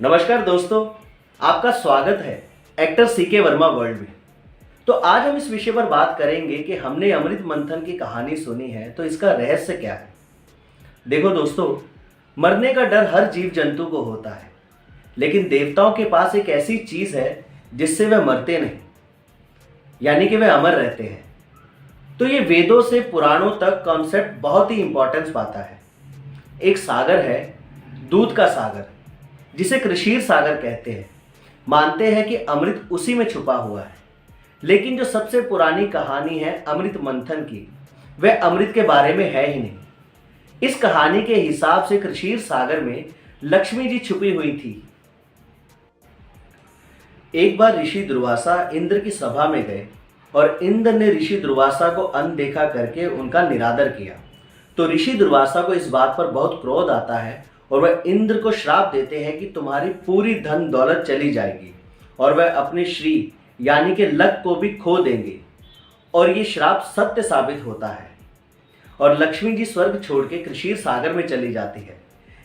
नमस्कार दोस्तों, आपका स्वागत है एक्टर सीके वर्मा वर्ल्ड में। तो आज हम इस विषय पर बात करेंगे कि हमने अमृत मंथन की कहानी सुनी है तो इसका रहस्य क्या है। देखो दोस्तों, मरने का डर हर जीव जंतु को होता है, लेकिन देवताओं के पास एक ऐसी चीज है जिससे वे मरते नहीं, यानी कि वे अमर रहते हैं। तो ये वेदों से पुराणों तक कॉन्सेप्ट बहुत ही इंपॉर्टेंस पाता है। एक सागर है, दूध का सागर, जिसे कृषीर सागर कहते हैं। मानते हैं कि अमृत उसी में छुपा हुआ है, लेकिन जो सबसे पुरानी कहानी है अमृत मंथन की, वह अमृत के बारे में है ही नहीं। इस कहानी के हिसाब से कृषीर सागर में लक्ष्मी जी छुपी हुई थी। एक बार ऋषि दुर्वासा इंद्र की सभा में गए और इंद्र ने ऋषि दुर्वासा को अनदेखा करके उनका निरादर किया। तो ऋषि दुर्वासा को इस बात पर बहुत क्रोध आता है और वह इंद्र को श्राप देते हैं कि तुम्हारी पूरी धन दौलत चली जाएगी और वह अपने श्री यानी कि लक को भी खो देंगे। और ये श्राप सत्य साबित होता है और लक्ष्मी जी स्वर्ग छोड़ के कृषीर सागर में चली जाती है।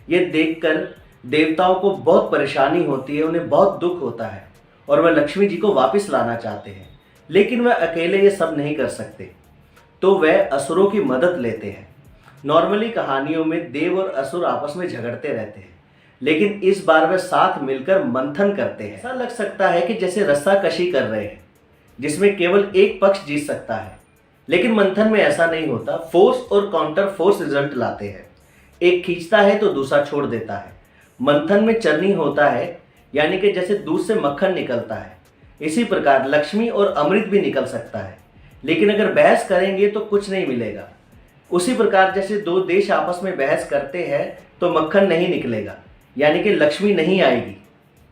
ये देखकर देवताओं को बहुत परेशानी होती है, उन्हें बहुत दुख होता है और वह लक्ष्मी जी को वापस लाना चाहते हैं, लेकिन वह अकेले ये सब नहीं कर सकते। तो वह असुरों की मदद लेते हैं। नॉर्मली कहानियों में देव और असुर आपस में झगड़ते रहते हैं, लेकिन इस बार वे साथ मिलकर मंथन करते हैं। ऐसा लग सकता है कि जैसे रस्साकशी कर रहे हैं, जिसमें केवल एक पक्ष जीत सकता है, लेकिन मंथन में ऐसा नहीं होता। फोर्स और काउंटर फोर्स रिजल्ट लाते हैं। एक खींचता है तो दूसरा छोड़ देता है। मंथन में चर्निंग होता है, यानी कि जैसे दूध से मक्खन निकलता है, इसी प्रकार लक्ष्मी और अमृत भी निकल सकता है। लेकिन अगर बहस करेंगे तो कुछ नहीं मिलेगा। उसी प्रकार जैसे दो देश आपस में बहस करते हैं तो मक्खन नहीं निकलेगा, यानी कि लक्ष्मी नहीं आएगी।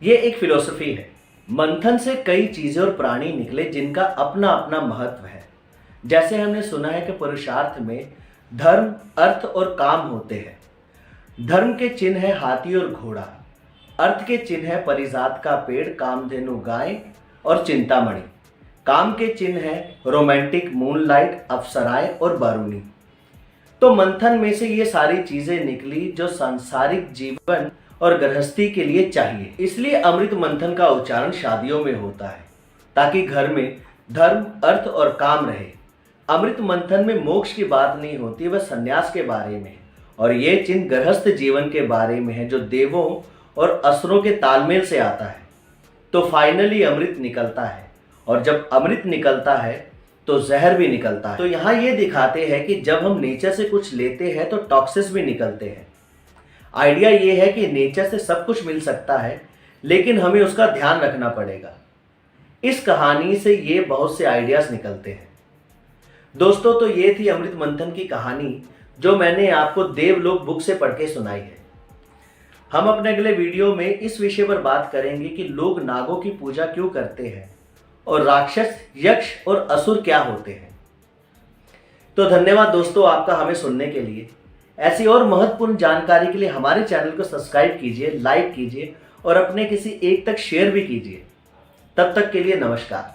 ये एक फिलॉसफी है। मंथन से कई चीजें और प्राणी निकले जिनका अपना अपना महत्व है। जैसे हमने सुना है कि पुरुषार्थ में धर्म, अर्थ और काम होते हैं। धर्म के चिन्ह है हाथी और घोड़ा, अर्थ के चिन्ह है परिजात का पेड़, कामधेनु गाय और चिंतामणि। काम के चिन्ह है रोमांटिक, मूनलाइट, अप्सराएं और बारूनी। तो मंथन में से ये सारी चीजें निकली जो सांसारिक जीवन और गृहस्थी के लिए चाहिए। इसलिए अमृत मंथन का उच्चारण शादियों में होता है, ताकि घर में धर्म, अर्थ और काम रहे। अमृत मंथन में मोक्ष की बात नहीं होती, वह संन्यास के बारे में है। और ये चिन्ह गृहस्थ जीवन के बारे में है, जो देवों और असुरों के तालमेल से आता है। तो फाइनली अमृत निकलता है, और जब अमृत निकलता है तो जहर भी निकलता है। तो यहाँ ये दिखाते हैं कि जब हम नेचर से कुछ लेते हैं तो टॉक्सिस भी निकलते हैं। आइडिया ये है कि नेचर से सब कुछ मिल सकता है, लेकिन हमें उसका ध्यान रखना पड़ेगा। इस कहानी से ये बहुत से आइडियाज निकलते हैं। दोस्तों, तो ये थी अमृत मंथन की कहानी, जो मैंने आपको देवलोक बुक से पढ़ के सुनाई है। हम अपने अगले वीडियो में इस विषय पर बात करेंगे कि लोग नागों की पूजा क्यों करते हैं और राक्षस, यक्ष और असुर क्या होते हैं। तो धन्यवाद दोस्तों आपका हमें सुनने के लिए। ऐसी और महत्वपूर्ण जानकारी के लिए हमारे चैनल को सब्सक्राइब कीजिए, लाइक कीजिए और अपने किसी एक तक शेयर भी कीजिए। तब तक के लिए नमस्कार।